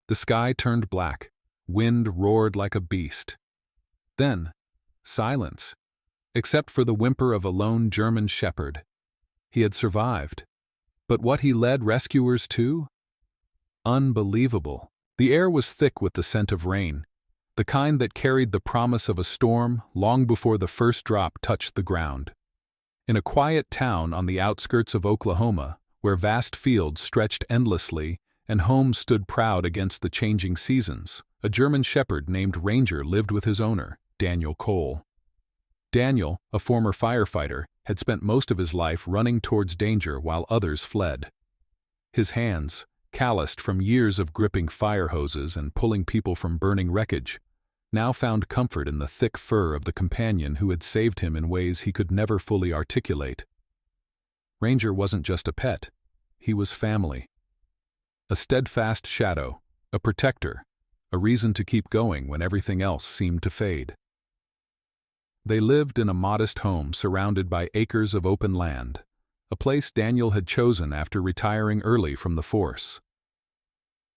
The sky turned black. Wind roared like a beast. Then, silence, except for the whimper of a lone German shepherd. He had survived. But what he led rescuers to? Unbelievable. The air was thick with the scent of rain, the kind that carried the promise of a storm long before the first drop touched the ground. In a quiet town on the outskirts of Oklahoma, where vast fields stretched endlessly and homes stood proud against the changing seasons, a German shepherd named Ranger lived with his owner, Daniel Cole. Daniel, a former firefighter, had spent most of his life running towards danger while others fled. His hands, calloused from years of gripping fire hoses and pulling people from burning wreckage, now found comfort in the thick fur of the companion who had saved him in ways he could never fully articulate. Ranger wasn't just a pet, he was family. A steadfast shadow, a protector, a reason to keep going when everything else seemed to fade. They lived in a modest home surrounded by acres of open land, a place Daniel had chosen after retiring early from the force.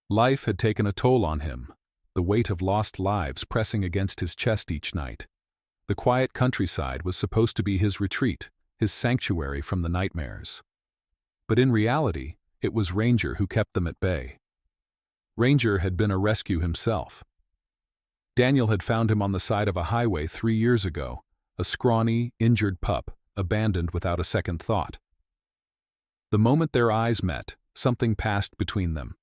Life had taken a toll on him, the weight of lost lives pressing against his chest each night. The quiet countryside was supposed to be his retreat, his sanctuary from the nightmares. But in reality, it was Ranger who kept them at bay. Ranger had been a rescue himself. Daniel had found him on the side of a highway 3 years ago, a scrawny, injured pup, abandoned without a second thought. The moment their eyes met, something passed between them.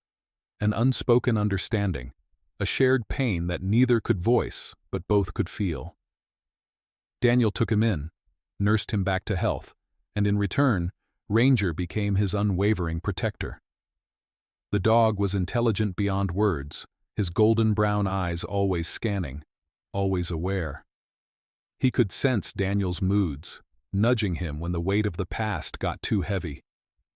An unspoken understanding, a shared pain that neither could voice, but both could feel. Daniel took him in, nursed him back to health, and in return, Ranger became his unwavering protector. The dog was intelligent beyond words, his golden brown eyes always scanning, always aware. He could sense Daniel's moods, nudging him when the weight of the past got too heavy,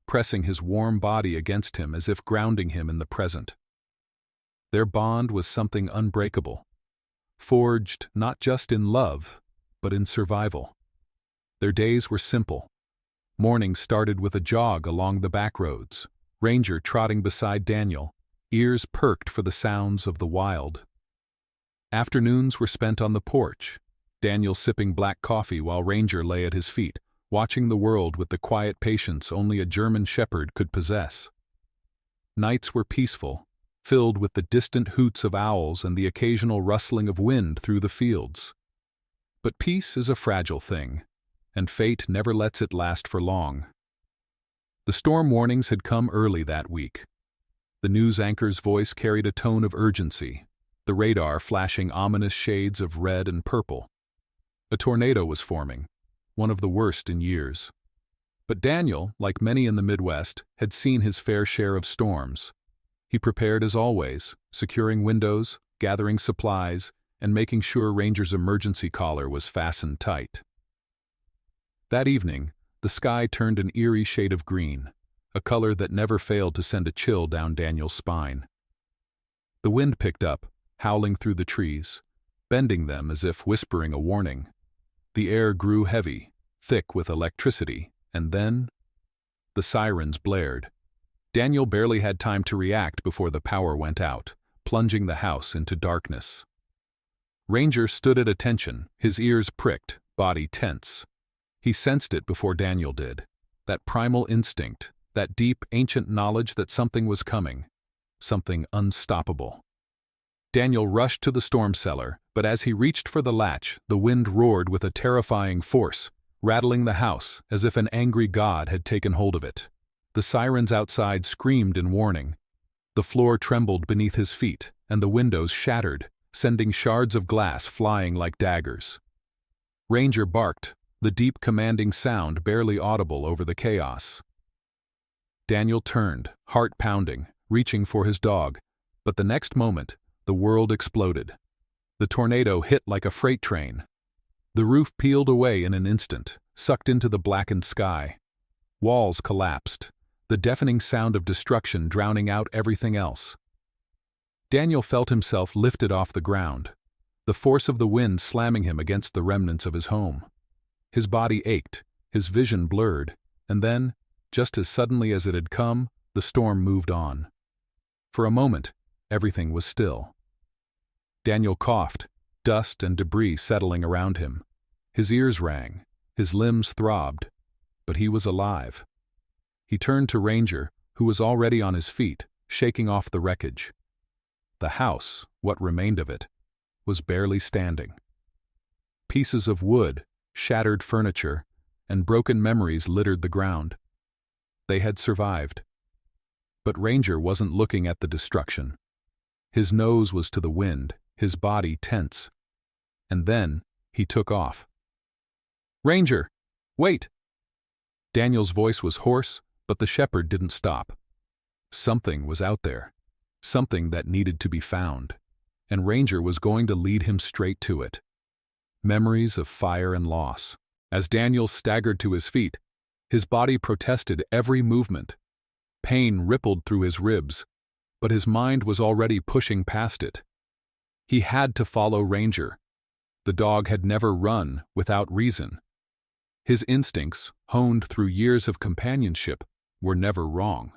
pressing his warm body against him as if grounding him in the present. Their bond was something unbreakable, forged not just in love, but in survival. Their days were simple. Mornings started with a jog along the back roads, Ranger trotting beside Daniel, ears perked for the sounds of the wild. Afternoons were spent on the porch, Daniel sipping black coffee while Ranger lay at his feet, watching the world with the quiet patience only a German shepherd could possess. Nights were peaceful, filled with the distant hoots of owls and the occasional rustling of wind through the fields. But peace is a fragile thing, and fate never lets it last for long. The storm warnings had come early that week. The news anchor's voice carried a tone of urgency, the radar flashing ominous shades of red and purple. A tornado was forming, one of the worst in years. But Daniel, like many in the Midwest, had seen his fair share of storms. He prepared as always, securing windows, gathering supplies, and making sure Ranger's emergency collar was fastened tight. That evening, the sky turned an eerie shade of green, a color that never failed to send a chill down Daniel's spine. The wind picked up, howling through the trees, bending them as if whispering a warning. The air grew heavy, thick with electricity, and then the sirens blared. Daniel barely had time to react before the power went out, plunging the house into darkness. Ranger stood at attention, his ears pricked, body tense. He sensed it before Daniel did, that primal instinct, that deep, ancient knowledge that something was coming, something unstoppable. Daniel rushed to the storm cellar, but as he reached for the latch, the wind roared with a terrifying force, rattling the house as if an angry god had taken hold of it. The sirens outside screamed in warning. The floor trembled beneath his feet, and the windows shattered, sending shards of glass flying like daggers. Ranger barked, the deep commanding sound barely audible over the chaos. Daniel turned, heart pounding, reaching for his dog, but the next moment, the world exploded. The tornado hit like a freight train. The roof peeled away in an instant, sucked into the blackened sky. Walls collapsed, the deafening sound of destruction drowning out everything else. Daniel felt himself lifted off the ground, the force of the wind slamming him against the remnants of his home. His body ached, his vision blurred, and then, just as suddenly as it had come, the storm moved on. For a moment, everything was still. Daniel coughed, dust and debris settling around him. His ears rang, his limbs throbbed, but he was alive. He turned to Ranger, who was already on his feet, shaking off the wreckage. The house, what remained of it, was barely standing. Pieces of wood, shattered furniture, and broken memories littered the ground. They had survived. But Ranger wasn't looking at the destruction. His nose was to the wind, his body tense. And then he took off. "Ranger! Wait!" Daniel's voice was hoarse, but the shepherd didn't stop. Something was out there, something that needed to be found, and Ranger was going to lead him straight to it. Memories of fire and loss. As Daniel staggered to his feet, his body protested every movement. Pain rippled through his ribs, but his mind was already pushing past it. He had to follow Ranger. The dog had never run without reason. His instincts, honed through years of companionship, were never wrong.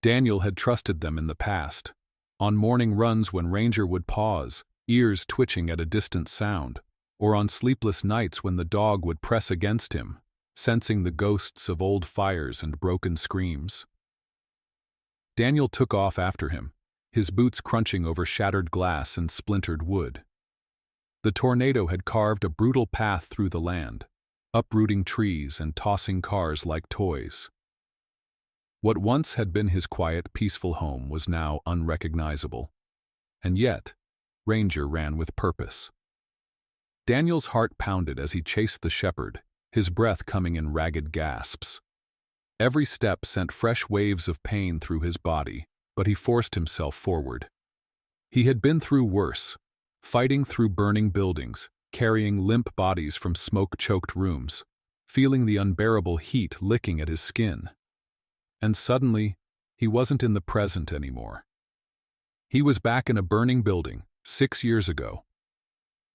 Daniel had trusted them in the past, on morning runs when Ranger would pause, ears twitching at a distant sound, or on sleepless nights when the dog would press against him, sensing the ghosts of old fires and broken screams. Daniel took off after him, his boots crunching over shattered glass and splintered wood. The tornado had carved a brutal path through the land, uprooting trees and tossing cars like toys. What once had been his quiet, peaceful home was now unrecognizable. And yet, Ranger ran with purpose. Daniel's heart pounded as he chased the shepherd, his breath coming in ragged gasps. Every step sent fresh waves of pain through his body, but he forced himself forward. He had been through worse, fighting through burning buildings, carrying limp bodies from smoke-choked rooms, feeling the unbearable heat licking at his skin. And suddenly, he wasn't in the present anymore. He was back in a burning building, 6 years ago.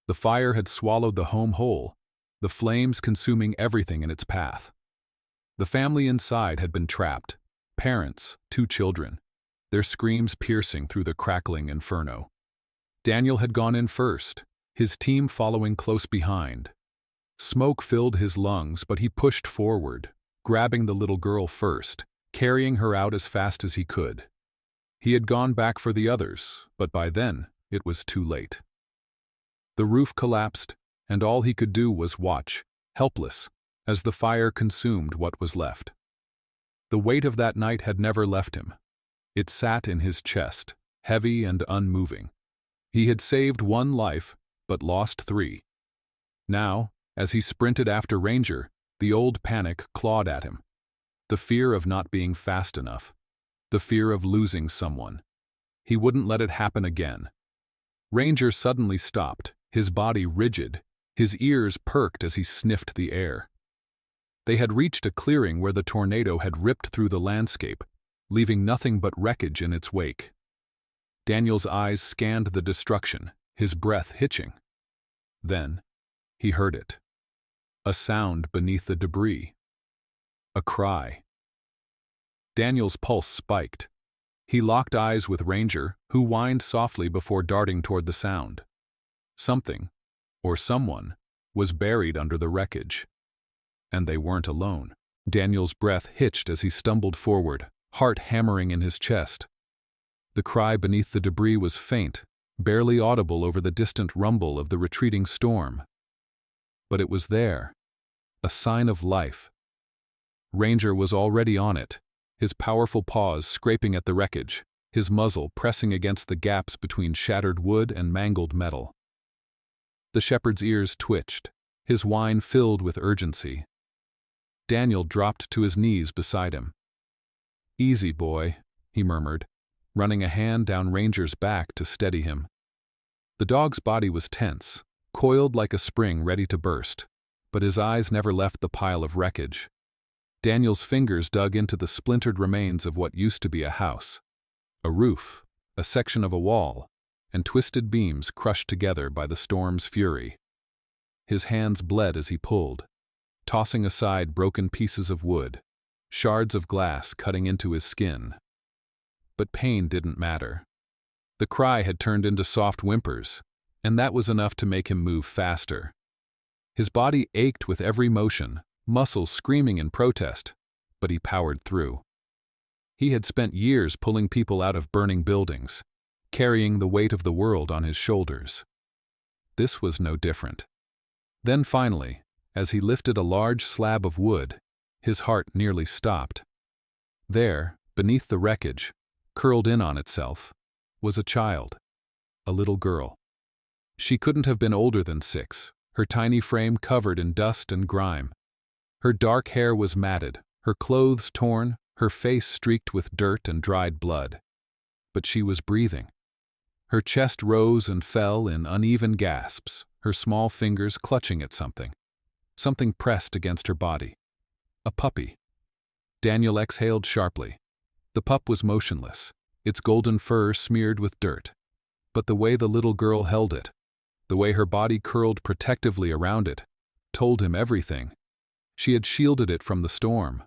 The fire had swallowed the home whole, the flames consuming everything in its path. The family inside had been trapped, parents, 2 children, their screams piercing through the crackling inferno. Daniel had gone in first, his team following close behind. Smoke filled his lungs, but he pushed forward, grabbing the little girl first, carrying her out as fast as he could. He had gone back for the others, but by then, it was too late. The roof collapsed, and all he could do was watch, helpless, as the fire consumed what was left. The weight of that night had never left him. It sat in his chest, heavy and unmoving. He had saved 1 life, but lost 3. Now, as he sprinted after Ranger, the old panic clawed at him. The fear of not being fast enough. The fear of losing someone. He wouldn't let it happen again. Ranger suddenly stopped, his body rigid, his ears perked as he sniffed the air. They had reached a clearing where the tornado had ripped through the landscape, leaving nothing but wreckage in its wake. Daniel's eyes scanned the destruction, his breath hitching. Then, he heard it. A sound beneath the debris. A cry. Daniel's pulse spiked. He locked eyes with Ranger, who whined softly before darting toward the sound. Something, or someone, was buried under the wreckage. And they weren't alone. Daniel's breath hitched as he stumbled forward, heart hammering in his chest. The cry beneath the debris was faint, barely audible over the distant rumble of the retreating storm. But it was there, a sign of life. Ranger was already on it, his powerful paws scraping at the wreckage, his muzzle pressing against the gaps between shattered wood and mangled metal. The shepherd's ears twitched, his whine filled with urgency. Daniel dropped to his knees beside him. "Easy, boy," he murmured, running a hand down Ranger's back to steady him. The dog's body was tense, coiled like a spring ready to burst, but his eyes never left the pile of wreckage. Daniel's fingers dug into the splintered remains of what used to be a house. A roof, a section of a wall, and twisted beams crushed together by the storm's fury. His hands bled as he pulled, tossing aside broken pieces of wood, shards of glass cutting into his skin. But pain didn't matter. The cry had turned into soft whimpers, and that was enough to make him move faster. His body ached with every motion, muscles screaming in protest, but he powered through. He had spent years pulling people out of burning buildings, carrying the weight of the world on his shoulders. This was no different. Then finally, as he lifted a large slab of wood, his heart nearly stopped. There, beneath the wreckage, curled in on itself, was a child, a little girl. She couldn't have been older than 6, her tiny frame covered in dust and grime. Her dark hair was matted, her clothes torn, her face streaked with dirt and dried blood. But she was breathing. Her chest rose and fell in uneven gasps, her small fingers clutching at something. Something pressed against her body. A puppy. Daniel exhaled sharply. The pup was motionless, its golden fur smeared with dirt. But the way the little girl held it, the way her body curled protectively around it, told him everything. She had shielded it from the storm.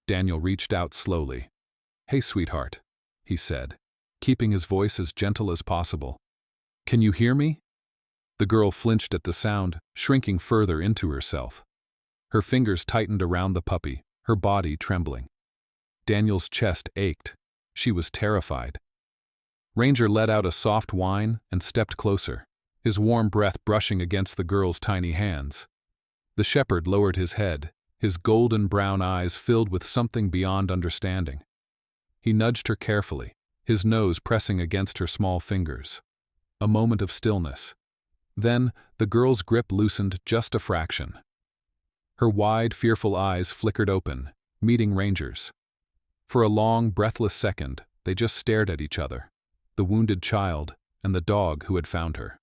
Daniel reached out slowly. "Hey, sweetheart," he said, keeping his voice as gentle as possible. "Can you hear me?" The girl flinched at the sound, shrinking further into herself. Her fingers tightened around the puppy, her body trembling. Daniel's chest ached. She was terrified. Ranger let out a soft whine and stepped closer, his warm breath brushing against the girl's tiny hands. The shepherd lowered his head, his golden brown eyes filled with something beyond understanding. He nudged her carefully, his nose pressing against her small fingers. A moment of stillness. Then, the girl's grip loosened just a fraction. Her wide, fearful eyes flickered open, meeting Ranger's. For a long, breathless second, they just stared at each other, the wounded child and the dog who had found her.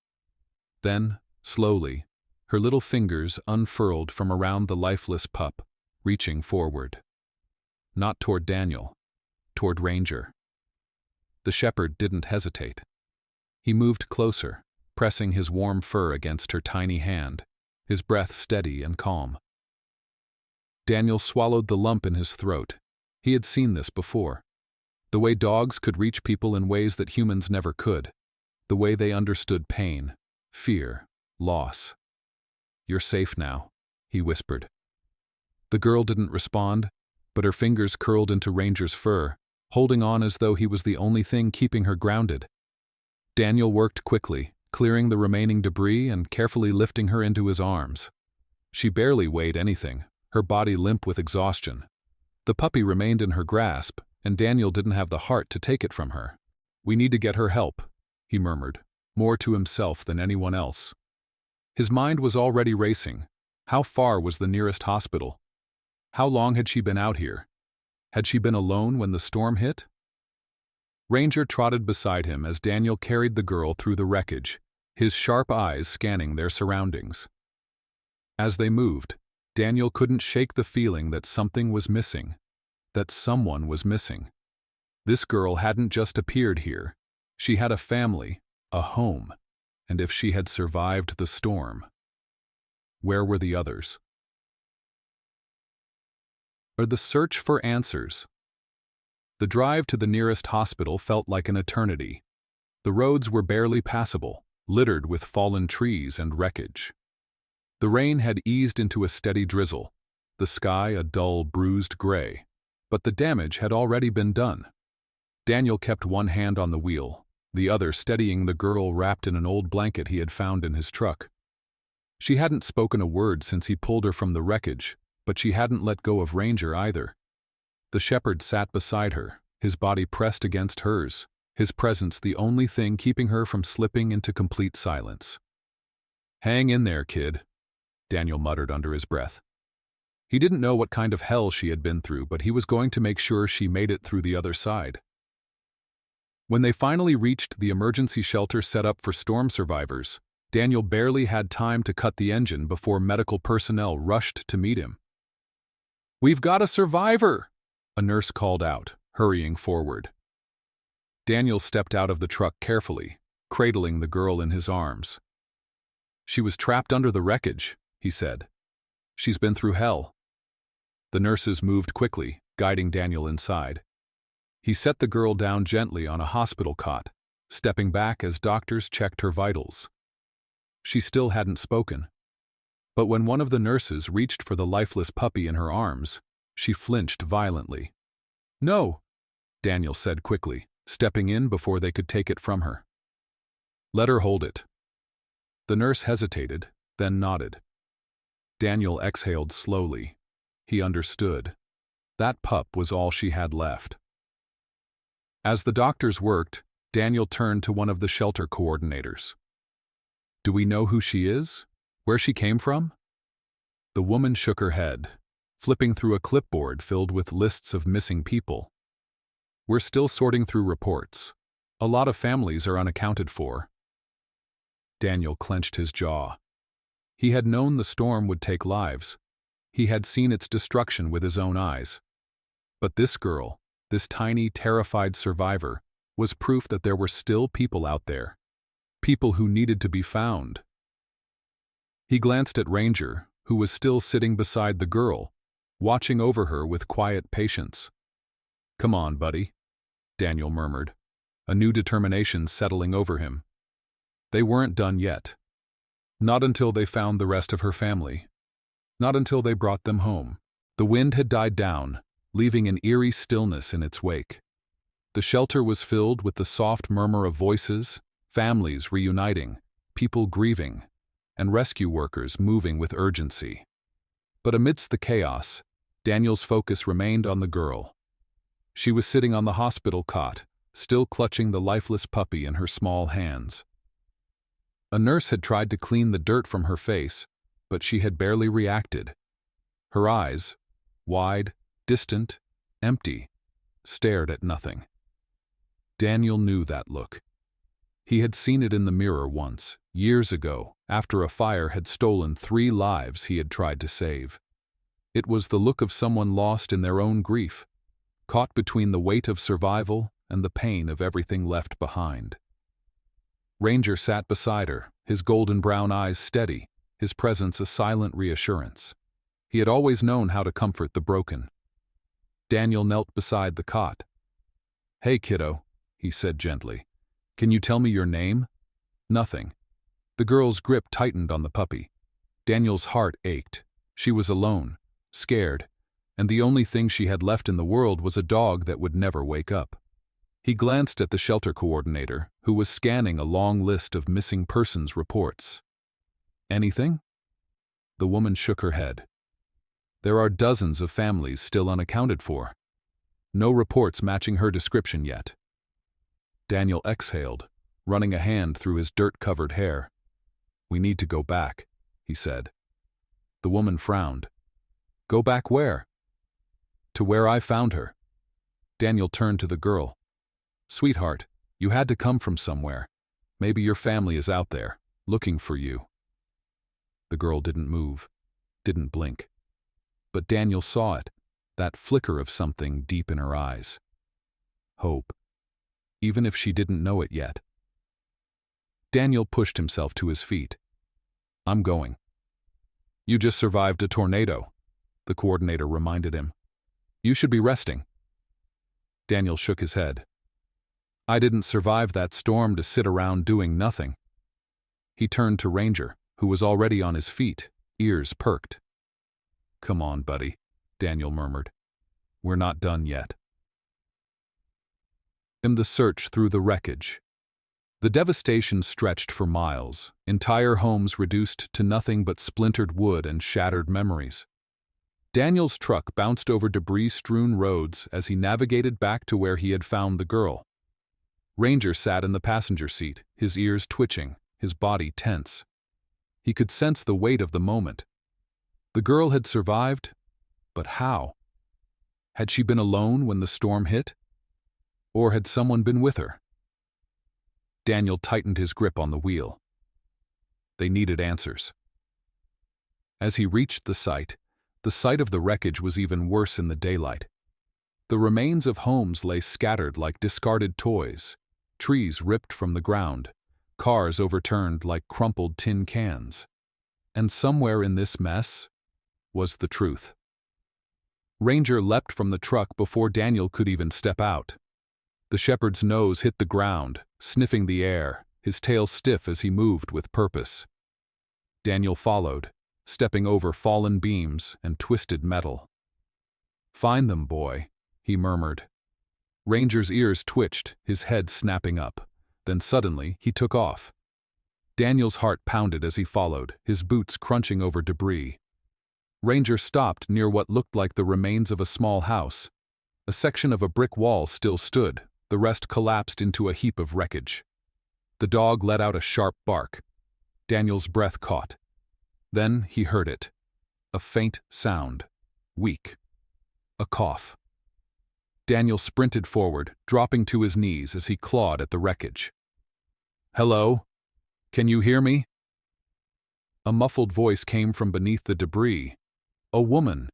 Then, slowly, her little fingers unfurled from around the lifeless pup, reaching forward. Not toward Daniel, toward Ranger. The shepherd didn't hesitate. He moved closer, pressing his warm fur against her tiny hand, his breath steady and calm. Daniel swallowed the lump in his throat. He had seen this before. The way dogs could reach people in ways that humans never could. The way they understood pain, fear, loss. "You're safe now," he whispered. The girl didn't respond, but her fingers curled into Ranger's fur, holding on as though he was the only thing keeping her grounded. Daniel worked quickly, clearing the remaining debris and carefully lifting her into his arms. She barely weighed anything, her body limp with exhaustion. The puppy remained in her grasp, and Daniel didn't have the heart to take it from her. "We need to get her help," he murmured, more to himself than anyone else. His mind was already racing. How far was the nearest hospital? How long had she been out here? Had she been alone when the storm hit? Ranger trotted beside him as Daniel carried the girl through the wreckage, his sharp eyes scanning their surroundings. As they moved, Daniel couldn't shake the feeling that something was missing, that someone was missing. This girl hadn't just appeared here. She had a family, a home, and if she had survived the storm, where were the others? Or the search for answers. The drive to the nearest hospital felt like an eternity. The roads were barely passable, littered with fallen trees and wreckage. The rain had eased into a steady drizzle, the sky a dull, bruised gray, but the damage had already been done. Daniel kept one hand on the wheel, the other steadying the girl wrapped in an old blanket he had found in his truck. She hadn't spoken a word since he pulled her from the wreckage, but she hadn't let go of Ranger either. The shepherd sat beside her, his body pressed against hers, his presence the only thing keeping her from slipping into complete silence. "Hang in there, kid," Daniel muttered under his breath. He didn't know what kind of hell she had been through, but he was going to make sure she made it through the other side. When they finally reached the emergency shelter set up for storm survivors, Daniel barely had time to cut the engine before medical personnel rushed to meet him. "We've got a survivor!" a nurse called out, hurrying forward. Daniel stepped out of the truck carefully, cradling the girl in his arms. "She was trapped under the wreckage," he said. "She's been through hell." The nurses moved quickly, guiding Daniel inside. He set the girl down gently on a hospital cot, stepping back as doctors checked her vitals. She still hadn't spoken. But when one of the nurses reached for the lifeless puppy in her arms, she flinched violently. "No," Daniel said quickly, stepping in before they could take it from her. "Let her hold it." The nurse hesitated, then nodded. Daniel exhaled slowly. He understood. That pup was all she had left. As the doctors worked, Daniel turned to one of the shelter coordinators. "Do we know who she is? Where she came from?" The woman shook her head, flipping through a clipboard filled with lists of missing people. "We're still sorting through reports. A lot of families are unaccounted for." Daniel clenched his jaw. He had known the storm would take lives. He had seen its destruction with his own eyes. But this girl, this tiny, terrified survivor, was proof that there were still people out there. People who needed to be found. He glanced at Ranger, who was still sitting beside the girl, watching over her with quiet patience. "Come on, buddy," Daniel murmured, a new determination settling over him. They weren't done yet. Not until they found the rest of her family. Not until they brought them home. The wind had died down, leaving an eerie stillness in its wake. The shelter was filled with the soft murmur of voices, families reuniting, people grieving, and rescue workers moving with urgency. But amidst the chaos, Daniel's focus remained on the girl. She was sitting on the hospital cot, still clutching the lifeless puppy in her small hands. A nurse had tried to clean the dirt from her face, but she had barely reacted. Her eyes, wide, distant, empty, stared at nothing. Daniel knew that look. He had seen it in the mirror once, years ago, after a fire had stolen 3 lives he had tried to save. It was the look of someone lost in their own grief, caught between the weight of survival and the pain of everything left behind. Ranger sat beside her, his golden brown eyes steady, his presence a silent reassurance. He had always known how to comfort the broken. Daniel knelt beside the cot. "Hey, kiddo," he said gently. "Can you tell me your name?" Nothing. The girl's grip tightened on the puppy. Daniel's heart ached. She was alone, scared, and the only thing she had left in the world was a dog that would never wake up. He glanced at the shelter coordinator, who was scanning a long list of missing persons reports. "Anything?" The woman shook her head. "There are dozens of families still unaccounted for. No reports matching her description yet." Daniel exhaled, running a hand through his dirt-covered hair. "We need to go back," he said. The woman frowned. "Go back where?" "To where I found her." Daniel turned to the girl. "Sweetheart, you had to come from somewhere. Maybe your family is out there, looking for you." The girl didn't move, didn't blink. But Daniel saw it, that flicker of something deep in her eyes. Hope. Even if she didn't know it yet. Daniel pushed himself to his feet. "I'm going." "You just survived a tornado," the coordinator reminded him. "You should be resting." Daniel shook his head. "I didn't survive that storm to sit around doing nothing." He turned to Ranger, who was already on his feet, ears perked. "Come on, buddy," Daniel murmured. "We're not done yet." In the search through the wreckage. The devastation stretched for miles, entire homes reduced to nothing but splintered wood and shattered memories. Daniel's truck bounced over debris-strewn roads as he navigated back to where he had found the girl. Ranger sat in the passenger seat, his ears twitching, his body tense. He could sense the weight of the moment. The girl had survived, but how? Had she been alone when the storm hit? Or had someone been with her? Daniel tightened his grip on the wheel. They needed answers. As he reached the site of the wreckage was even worse in the daylight. The remains of homes lay scattered like discarded toys, trees ripped from the ground, cars overturned like crumpled tin cans. And somewhere in this mess was the truth. Ranger leapt from the truck before Daniel could even step out. The shepherd's nose hit the ground, sniffing the air, his tail stiff as he moved with purpose. Daniel followed, stepping over fallen beams and twisted metal. "Find them, boy," he murmured. Ranger's ears twitched, his head snapping up. Then suddenly, he took off. Daniel's heart pounded as he followed, his boots crunching over debris. Ranger stopped near what looked like the remains of a small house. A section of a brick wall still stood, the rest collapsed into a heap of wreckage. The dog let out a sharp bark. Daniel's breath caught. Then he heard it. A faint sound. Weak. A cough. Daniel sprinted forward, dropping to his knees as he clawed at the wreckage. "Hello? Can you hear me?" A muffled voice came from beneath the debris. A woman.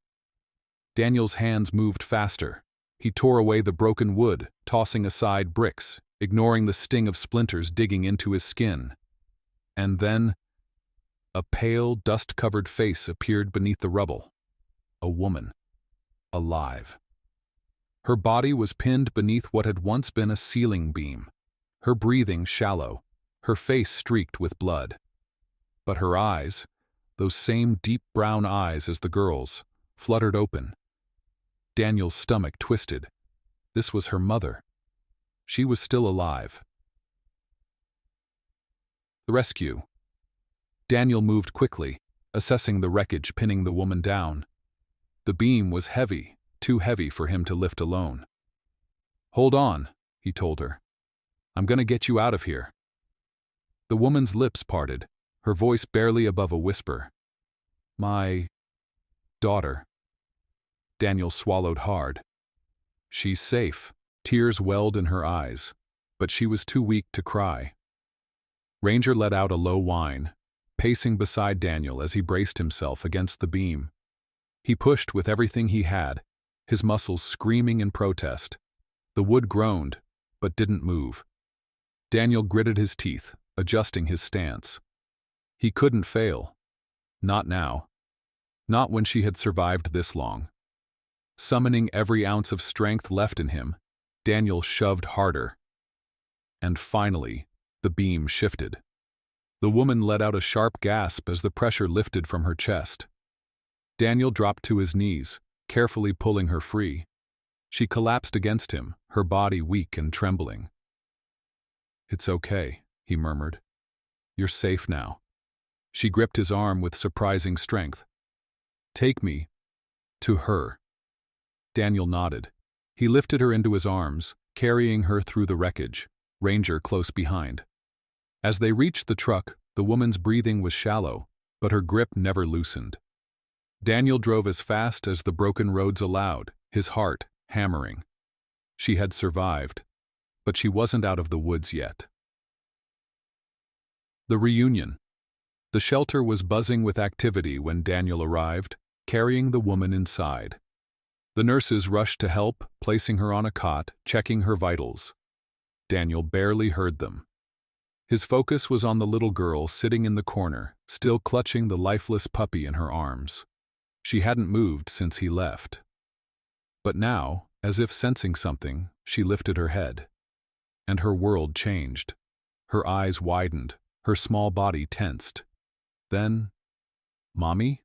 Daniel's hands moved faster. He tore away the broken wood, tossing aside bricks, ignoring the sting of splinters digging into his skin. And then, a pale, dust-covered face appeared beneath the rubble. A woman. Alive. Her body was pinned beneath what had once been a ceiling beam. Her breathing shallow, her face streaked with blood. But her eyes, those same deep brown eyes as the girl's, fluttered open. Daniel's stomach twisted. This was her mother. She was still alive. The rescue. Daniel moved quickly, assessing the wreckage pinning the woman down. The beam was heavy, too heavy for him to lift alone. "Hold on," he told her. "I'm gonna get you out of here." The woman's lips parted, her voice barely above a whisper. "My daughter." Daniel swallowed hard. "She's safe." Tears welled in her eyes, but she was too weak to cry. Ranger let out a low whine, pacing beside Daniel as he braced himself against the beam. He pushed with everything he had, his muscles screaming in protest. The wood groaned, but didn't move. Daniel gritted his teeth, adjusting his stance. He couldn't fail. Not now. Not when she had survived this long. Summoning every ounce of strength left in him, Daniel shoved harder. And finally, the beam shifted. The woman let out a sharp gasp as the pressure lifted from her chest. Daniel dropped to his knees, carefully pulling her free. She collapsed against him, her body weak and trembling. "It's okay," he murmured. "You're safe now." She gripped his arm with surprising strength. "Take me to her." Daniel nodded. He lifted her into his arms, carrying her through the wreckage, Ranger close behind. As they reached the truck, the woman's breathing was shallow, but her grip never loosened. Daniel drove as fast as the broken roads allowed, his heart hammering. She had survived, but she wasn't out of the woods yet. The reunion. The shelter was buzzing with activity when Daniel arrived, carrying the woman inside. The nurses rushed to help, placing her on a cot, checking her vitals. Daniel barely heard them. His focus was on the little girl sitting in the corner, still clutching the lifeless puppy in her arms. She hadn't moved since he left. But now, as if sensing something, she lifted her head. And her world changed. Her eyes widened, her small body tensed. Then, "Mommy?"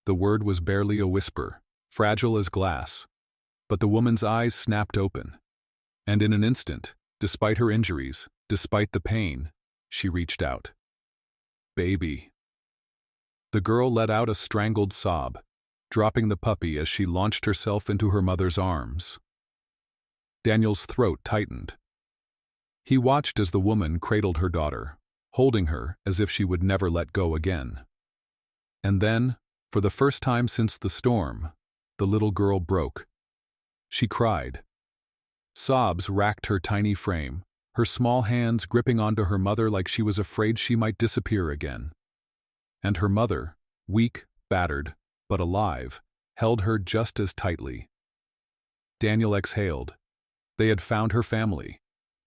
The word was barely a whisper, fragile as glass. But the woman's eyes snapped open. And in an instant, despite her injuries, despite the pain, she reached out. "Baby." The girl let out a strangled sob, dropping the puppy as she launched herself into her mother's arms. Daniel's throat tightened. He watched as the woman cradled her daughter, holding her as if she would never let go again. And then, for the first time since the storm, the little girl broke. She cried. Sobs racked her tiny frame, her small hands gripping onto her mother like she was afraid she might disappear again. And her mother, weak, battered, but alive, held her just as tightly. Daniel exhaled. They had found her family.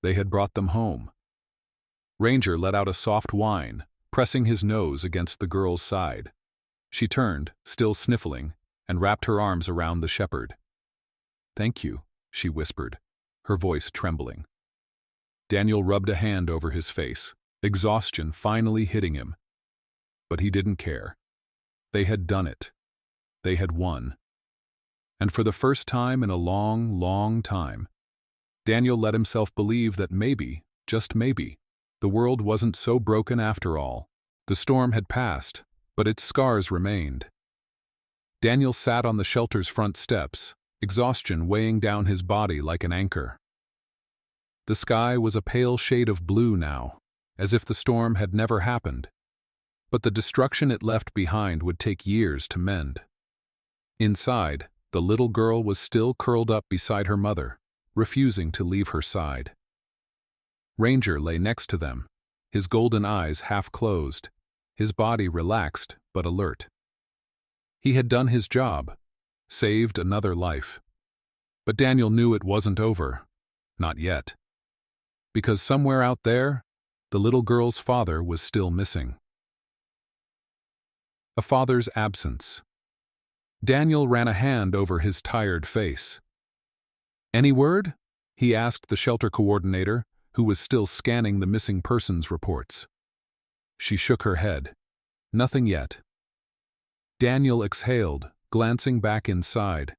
They had brought them home. Ranger let out a soft whine, pressing his nose against the girl's side. She turned, still sniffling, and wrapped her arms around the shepherd. "Thank you," she whispered, her voice trembling. Daniel rubbed a hand over his face, exhaustion finally hitting him. But he didn't care. They had done it. They had won. And for the first time in a long, long time, Daniel let himself believe that maybe, just maybe, the world wasn't so broken after all. The storm had passed, but its scars remained. Daniel sat on the shelter's front steps, exhaustion weighing down his body like an anchor. The sky was a pale shade of blue now, as if the storm had never happened. But the destruction it left behind would take years to mend. Inside, the little girl was still curled up beside her mother, refusing to leave her side. Ranger lay next to them, his golden eyes half closed, his body relaxed but alert. He had done his job, saved another life. But Daniel knew it wasn't over. Not yet. Because somewhere out there, the little girl's father was still missing. A father's absence. Daniel ran a hand over his tired face. "Any word?" he asked the shelter coordinator, who was still scanning the missing persons reports. She shook her head. Nothing yet. Daniel exhaled, glancing back inside.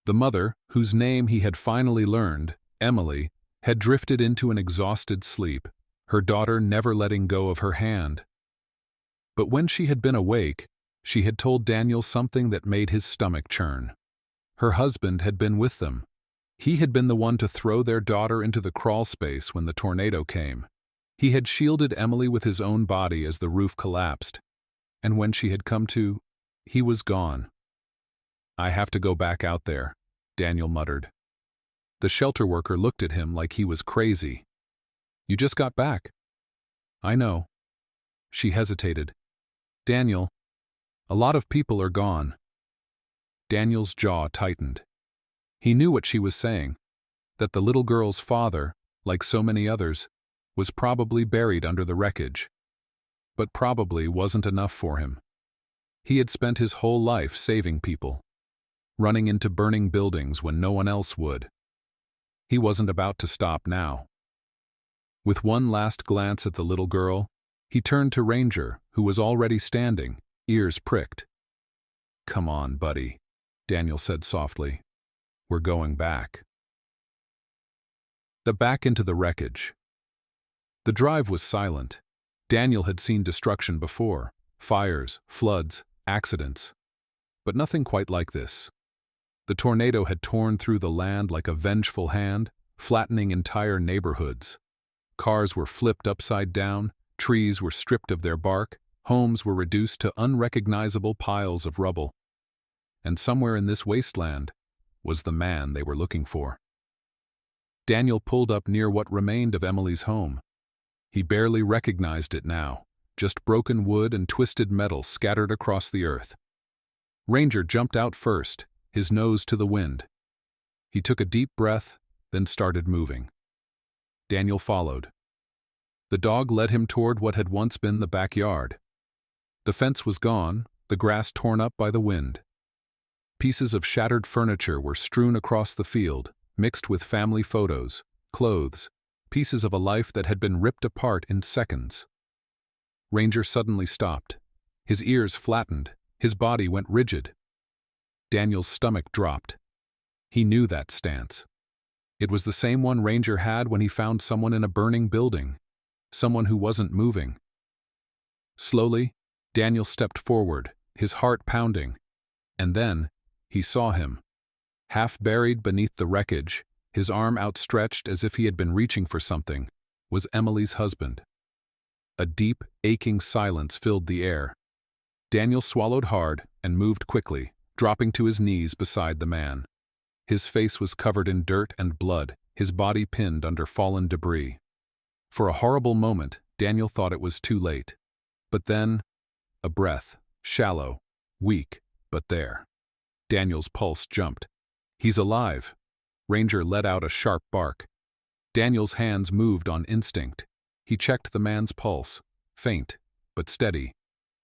The mother, whose name he had finally learned, Emily, had drifted into an exhausted sleep, her daughter never letting go of her hand. But when she had been awake, she had told Daniel something that made his stomach churn. Her husband had been with them. He had been the one to throw their daughter into the crawl space when the tornado came. He had shielded Emily with his own body as the roof collapsed. And when she had come to, he was gone. "I have to go back out there," Daniel muttered. The shelter worker looked at him like he was crazy. "You just got back." "I know." She hesitated. "Daniel, a lot of people are gone." Daniel's jaw tightened. He knew what she was saying, that the little girl's father, like so many others, was probably buried under the wreckage. But probably wasn't enough for him. He had spent his whole life saving people, running into burning buildings when no one else would. He wasn't about to stop now. With one last glance at the little girl, he turned to Ranger, who was already standing, ears pricked. "Come on, buddy," Daniel said softly. "We're going back." Back into the wreckage. The drive was silent. Daniel had seen destruction before, fires, floods, accidents. But nothing quite like this. The tornado had torn through the land like a vengeful hand, flattening entire neighborhoods. Cars were flipped upside down, trees were stripped of their bark, homes were reduced to unrecognizable piles of rubble. And somewhere in this wasteland was the man they were looking for. Daniel pulled up near what remained of Emily's home. He barely recognized it now, just broken wood and twisted metal scattered across the earth. Ranger jumped out first, his nose to the wind. He took a deep breath, then started moving. Daniel followed. The dog led him toward what had once been the backyard. The fence was gone, the grass torn up by the wind. Pieces of shattered furniture were strewn across the field, mixed with family photos, clothes, pieces of a life that had been ripped apart in seconds. Ranger suddenly stopped. His ears flattened, his body went rigid. Daniel's stomach dropped. He knew that stance. It was the same one Ranger had when he found someone in a burning building, someone who wasn't moving. Slowly, Daniel stepped forward, his heart pounding, and then he saw him. Half buried beneath the wreckage, his arm outstretched as if he had been reaching for something, was Emily's husband. A deep, aching silence filled the air. Daniel swallowed hard and moved quickly, dropping to his knees beside the man. His face was covered in dirt and blood, his body pinned under fallen debris. For a horrible moment, Daniel thought it was too late. But then, a breath, shallow, weak, but there. Daniel's pulse jumped. "He's alive." Ranger let out a sharp bark. Daniel's hands moved on instinct. He checked the man's pulse, faint, but steady.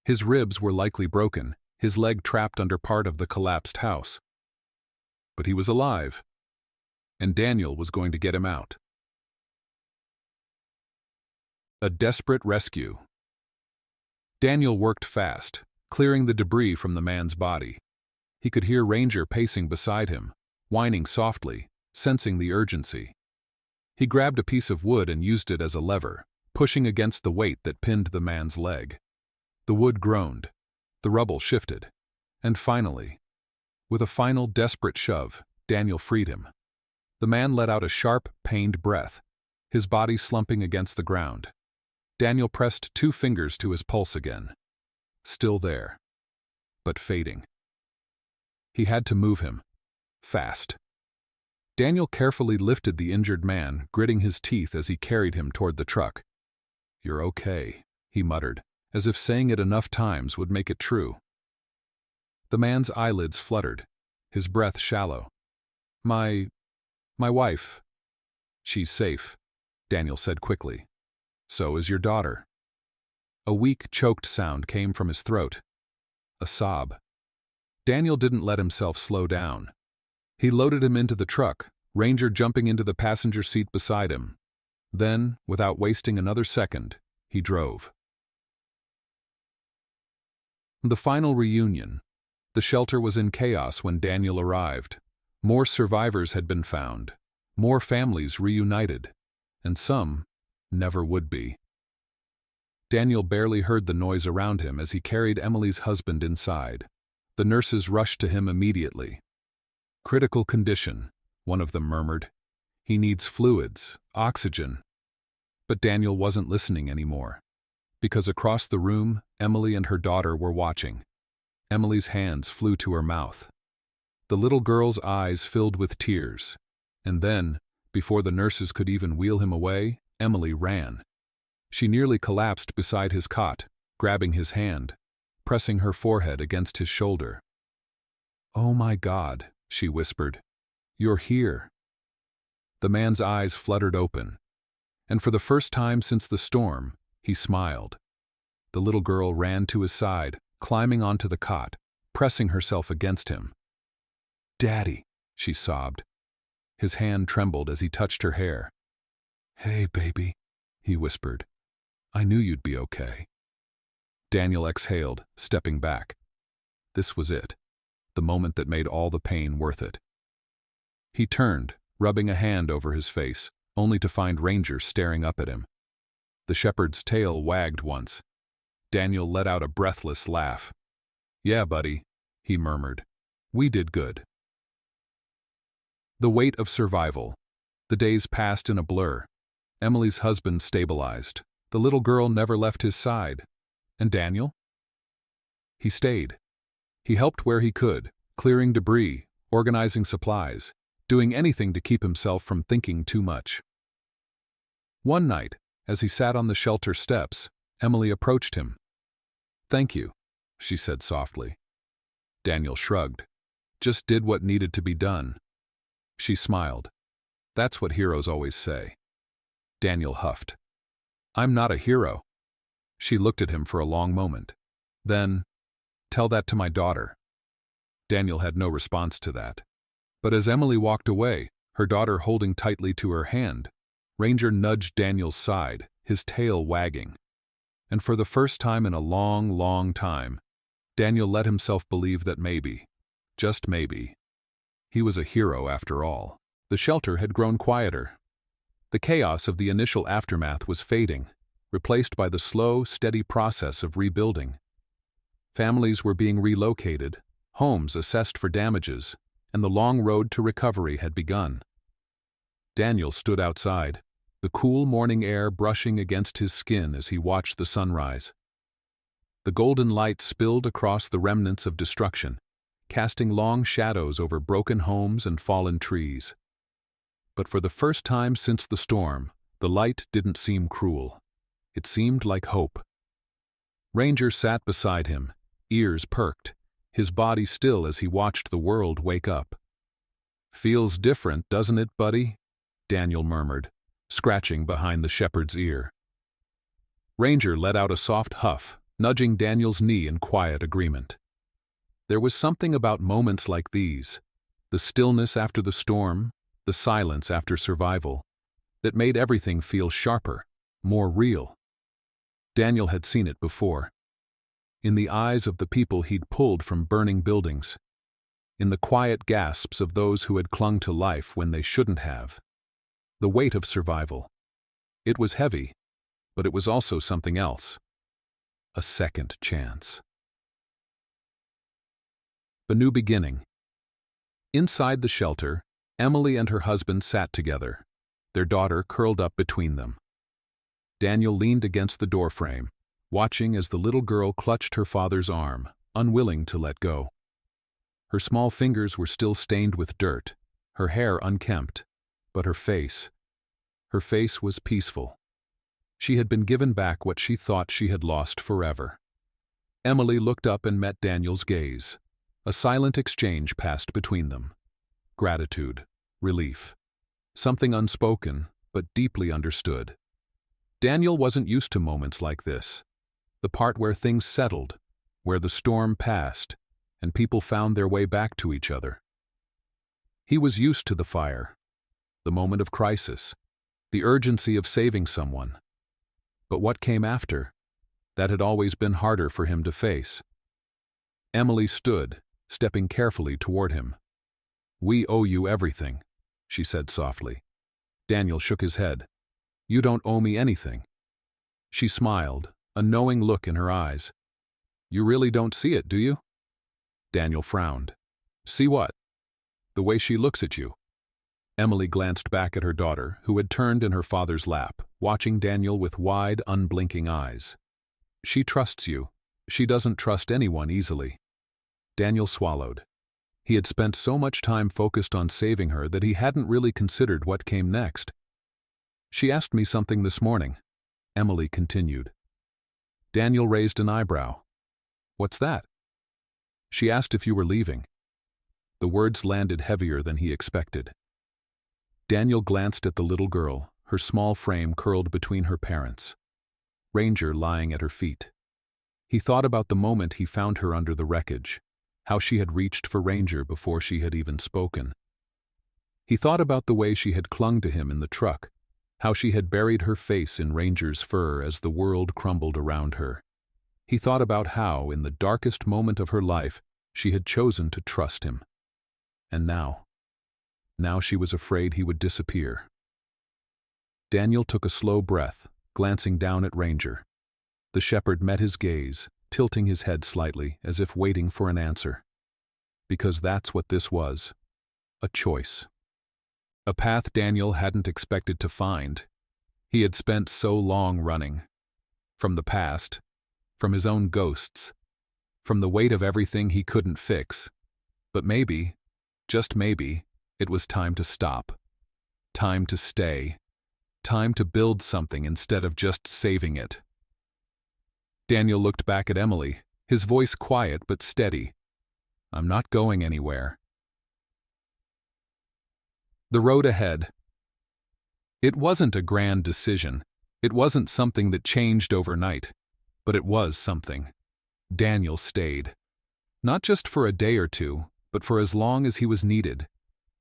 His ribs were likely broken, his leg trapped under part of the collapsed house. But he was alive, and Daniel was going to get him out. A desperate rescue. Daniel worked fast, clearing the debris from the man's body. He could hear Ranger pacing beside him, whining softly, sensing the urgency. He grabbed a piece of wood and used it as a lever, pushing against the weight that pinned the man's leg. The wood groaned, the rubble shifted, and finally, with a final desperate shove, Daniel freed him. The man let out a sharp, pained breath, his body slumping against the ground. Daniel pressed 2 fingers to his pulse again. Still there, but fading. He had to move him. Fast. Daniel carefully lifted the injured man, gritting his teeth as he carried him toward the truck. "You're okay," he muttered, as if saying it enough times would make it true. The man's eyelids fluttered, his breath shallow. My wife. She's safe," Daniel said quickly. "So is your daughter." A weak, choked sound came from his throat. A sob. Daniel didn't let himself slow down. He loaded him into the truck, Ranger jumping into the passenger seat beside him. Then, without wasting another second, he drove. The final reunion. The shelter was in chaos when Daniel arrived. More survivors had been found, more families reunited, and some never would be. Daniel barely heard the noise around him as he carried Emily's husband inside. The nurses rushed to him immediately. "Critical condition," one of them murmured. "He needs fluids, oxygen." But Daniel wasn't listening anymore, because across the room, Emily and her daughter were watching. Emily's hands flew to her mouth. The little girl's eyes filled with tears, and then, before the nurses could even wheel him away, Emily ran. She nearly collapsed beside his cot, grabbing his hand, pressing her forehead against his shoulder. "Oh my God," she whispered. "You're here." The man's eyes fluttered open, and for the first time since the storm, he smiled. The little girl ran to his side, climbing onto the cot, pressing herself against him. "Daddy," she sobbed. His hand trembled as he touched her hair. "Hey, baby," he whispered. "I knew you'd be okay." Daniel exhaled, stepping back. This was it, the moment that made all the pain worth it. He turned, rubbing a hand over his face, only to find Ranger staring up at him. The shepherd's tail wagged once. Daniel let out a breathless laugh. "Yeah, buddy," he murmured. "We did good." The weight of survival. The days passed in a blur. Emily's husband stabilized. The little girl never left his side. And Daniel? He stayed. He helped where he could, clearing debris, organizing supplies, doing anything to keep himself from thinking too much. One night, as he sat on the shelter steps, Emily approached him. "Thank you," she said softly. Daniel shrugged. "Just did what needed to be done." She smiled. "That's what heroes always say." Daniel huffed. "I'm not a hero." She looked at him for a long moment. Then, "Tell that to my daughter." Daniel had no response to that. But as Emily walked away, her daughter holding tightly to her hand, Ranger nudged Daniel's side, his tail wagging. And for the first time in a long, long time, Daniel let himself believe that maybe, just maybe, he was a hero after all. The shelter had grown quieter. The chaos of the initial aftermath was fading, replaced by the slow, steady process of rebuilding. Families were being relocated, homes assessed for damages, and the long road to recovery had begun. Daniel stood outside, the cool morning air brushing against his skin as he watched the sunrise. The golden light spilled across the remnants of destruction, casting long shadows over broken homes and fallen trees. But for the first time since the storm, the light didn't seem cruel. It seemed like hope. Ranger sat beside him, ears perked, his body still as he watched the world wake up. "Feels different, doesn't it, buddy?" Daniel murmured, scratching behind the shepherd's ear. Ranger let out a soft huff, nudging Daniel's knee in quiet agreement. There was something about moments like these, the stillness after the storm, the silence after survival, that made everything feel sharper, more real. Daniel had seen it before. In the eyes of the people he'd pulled from burning buildings. In the quiet gasps of those who had clung to life when they shouldn't have. The weight of survival. It was heavy, but it was also something else. A second chance. A new beginning. Inside the shelter, Emily and her husband sat together, their daughter curled up between them. Daniel leaned against the doorframe, watching as the little girl clutched her father's arm, unwilling to let go. Her small fingers were still stained with dirt, her hair unkempt, but her face was peaceful. She had been given back what she thought she had lost forever. Emily looked up and met Daniel's gaze. A silent exchange passed between them. Gratitude, relief. Something unspoken, but deeply understood. Daniel wasn't used to moments like this. The part where things settled, where the storm passed, and people found their way back to each other. He was used to the fire, the moment of crisis, the urgency of saving someone. But what came after? That had always been harder for him to face. Emily stood, stepping carefully toward him. "We owe you everything," she said softly. Daniel shook his head. "You don't owe me anything." She smiled, a knowing look in her eyes. "You really don't see it, do you?" Daniel frowned. "See what?" "The way she looks at you." Emily glanced back at her daughter, who had turned in her father's lap, watching Daniel with wide, unblinking eyes. "She trusts you. She doesn't trust anyone easily." Daniel swallowed. He had spent so much time focused on saving her that he hadn't really considered what came next. "She asked me something this morning," Emily continued. Daniel raised an eyebrow. "What's that?" "She asked if you were leaving." The words landed heavier than he expected. Daniel glanced at the little girl, her small frame curled between her parents. Ranger lying at her feet. He thought about the moment he found her under the wreckage, how she had reached for Ranger before she had even spoken. He thought about the way she had clung to him in the truck, how she had buried her face in Ranger's fur as the world crumbled around her. He thought about how, in the darkest moment of her life, she had chosen to trust him. And now she was afraid he would disappear. Daniel took a slow breath, glancing down at Ranger. The shepherd met his gaze, tilting his head slightly, as if waiting for an answer. Because that's what this was. A choice. A path Daniel hadn't expected to find. He had spent so long running. From the past. From his own ghosts. From the weight of everything he couldn't fix. But maybe, just maybe, it was time to stop. Time to stay. Time to build something instead of just saving it. Daniel looked back at Emily, his voice quiet but steady. "I'm not going anywhere." The road ahead. It wasn't a grand decision. It wasn't something that changed overnight. But it was something. Daniel stayed. Not just for a day or two, but for as long as he was needed.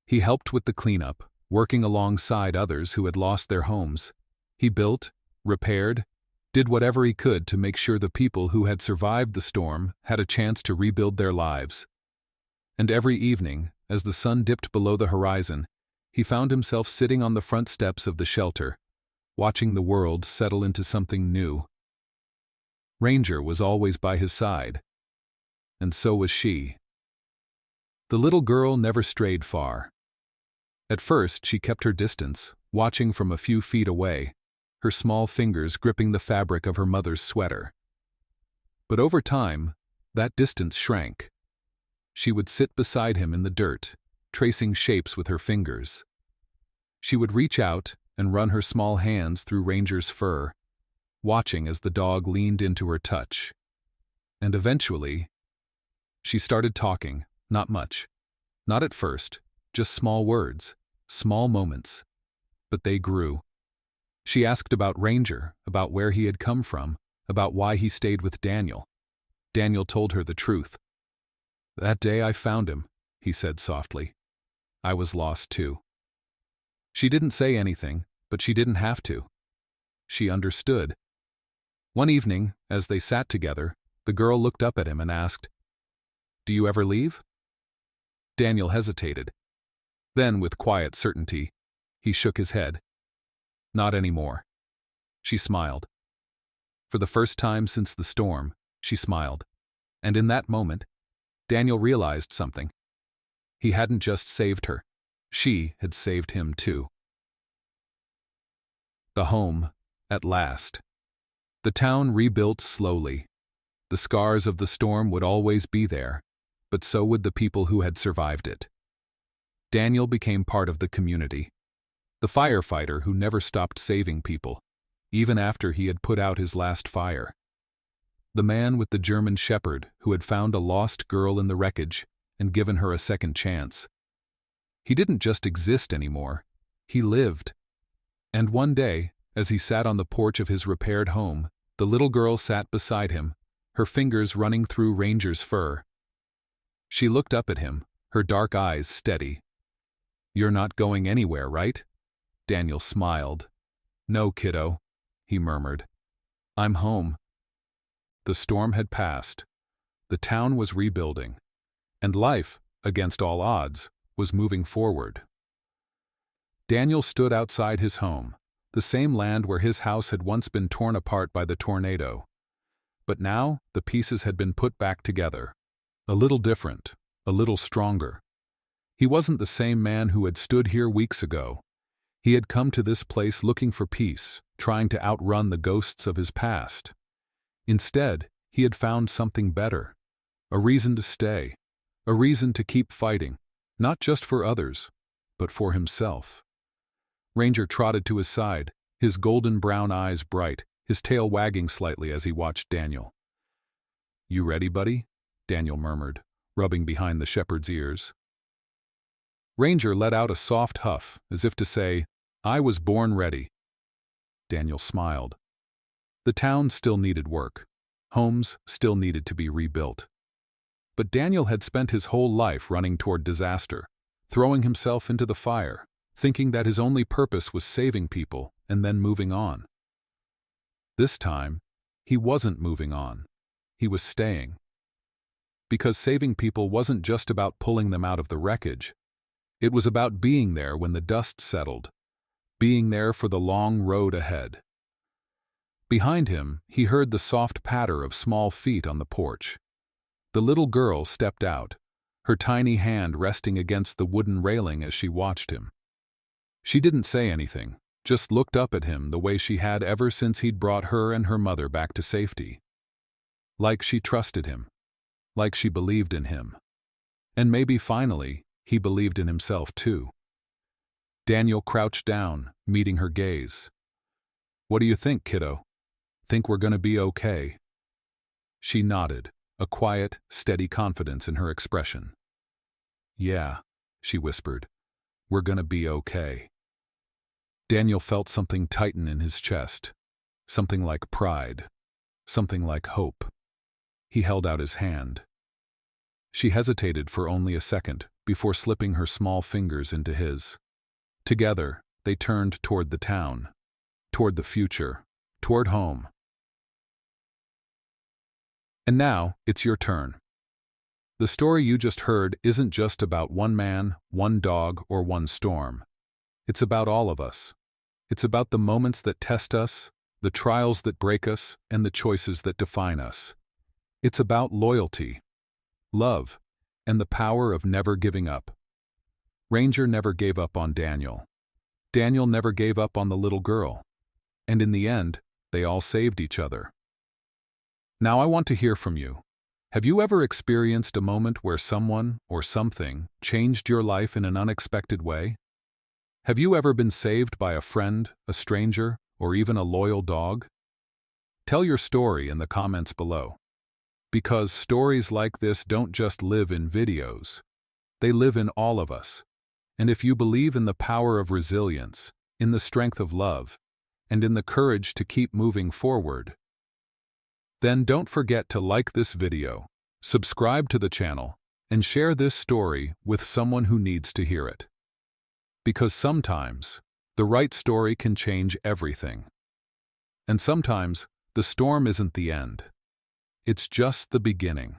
He helped with the cleanup, working alongside others who had lost their homes. He built, repaired, did whatever he could to make sure the people who had survived the storm had a chance to rebuild their lives. And every evening, as the sun dipped below the horizon, he found himself sitting on the front steps of the shelter, watching the world settle into something new. Ranger was always by his side. And so was she. The little girl never strayed far. At first, she kept her distance, watching from a few feet away, her small fingers gripping the fabric of her mother's sweater. But over time, that distance shrank. She would sit beside him in the dirt, tracing shapes with her fingers. She would reach out and run her small hands through Ranger's fur, watching as the dog leaned into her touch. And eventually, she started talking, not much. Not at first, just small words, small moments. But they grew. She asked about Ranger, about where he had come from, about why he stayed with Daniel. Daniel told her the truth. "That day I found him," he said softly. "I was lost too." She didn't say anything, but she didn't have to. She understood. One evening, as they sat together, the girl looked up at him and asked, "Do you ever leave?" Daniel hesitated. Then, with quiet certainty, he shook his head. "Not anymore." She smiled. For the first time since the storm, she smiled. And in that moment, Daniel realized something. He hadn't just saved her. She had saved him too. The home, at last. The town rebuilt slowly. The scars of the storm would always be there, but so would the people who had survived it. Daniel became part of the community. The firefighter who never stopped saving people, even after he had put out his last fire. The man with the German shepherd who had found a lost girl in the wreckage and given her a second chance. He didn't just exist anymore, he lived. And one day, as he sat on the porch of his repaired home, the little girl sat beside him, her fingers running through Ranger's fur. She looked up at him, her dark eyes steady. "You're not going anywhere, right?" Daniel smiled. "No, kiddo," he murmured. "I'm home." The storm had passed. The town was rebuilding. And life, against all odds, was moving forward. Daniel stood outside his home, the same land where his house had once been torn apart by the tornado. But now the pieces had been put back together. A little different, a little stronger. He wasn't the same man who had stood here weeks ago. He had come to this place looking for peace, trying to outrun the ghosts of his past. Instead, he had found something better. A reason to stay. A reason to keep fighting, not just for others, but for himself. Ranger trotted to his side, his golden brown eyes bright, his tail wagging slightly as he watched Daniel. "You ready, buddy?" Daniel murmured, rubbing behind the shepherd's ears. Ranger let out a soft huff, as if to say, "I was born ready." Daniel smiled. The town still needed work. Homes still needed to be rebuilt. But Daniel had spent his whole life running toward disaster, throwing himself into the fire, thinking that his only purpose was saving people and then moving on. This time, he wasn't moving on. He was staying. Because saving people wasn't just about pulling them out of the wreckage. It was about being there when the dust settled, being there for the long road ahead. Behind him, he heard the soft patter of small feet on the porch. The little girl stepped out, her tiny hand resting against the wooden railing as she watched him. She didn't say anything, just looked up at him the way she had ever since he'd brought her and her mother back to safety. Like she trusted him. Like she believed in him. And maybe finally, he believed in himself too. Daniel crouched down, meeting her gaze. "What do you think, kiddo? Think we're gonna be okay?" She nodded, a quiet, steady confidence in her expression. "Yeah," she whispered, "we're gonna be okay." Daniel felt something tighten in his chest, something like pride, something like hope. He held out his hand. She hesitated for only a second before slipping her small fingers into his. Together, they turned toward the town, toward the future, toward home. And now, it's your turn. The story you just heard isn't just about one man, one dog, or one storm. It's about all of us. It's about the moments that test us, the trials that break us, and the choices that define us. It's about loyalty, love, and the power of never giving up. Ranger never gave up on Daniel. Daniel never gave up on the little girl. And in the end, they all saved each other. Now I want to hear from you. Have you ever experienced a moment where someone or something changed your life in an unexpected way? Have you ever been saved by a friend, a stranger, or even a loyal dog? Tell your story in the comments below. Because stories like this don't just live in videos. They live in all of us. And if you believe in the power of resilience, in the strength of love, and in the courage to keep moving forward, then don't forget to like this video, subscribe to the channel, and share this story with someone who needs to hear it. Because sometimes, the right story can change everything. And sometimes, The storm isn't the end. It's just the beginning.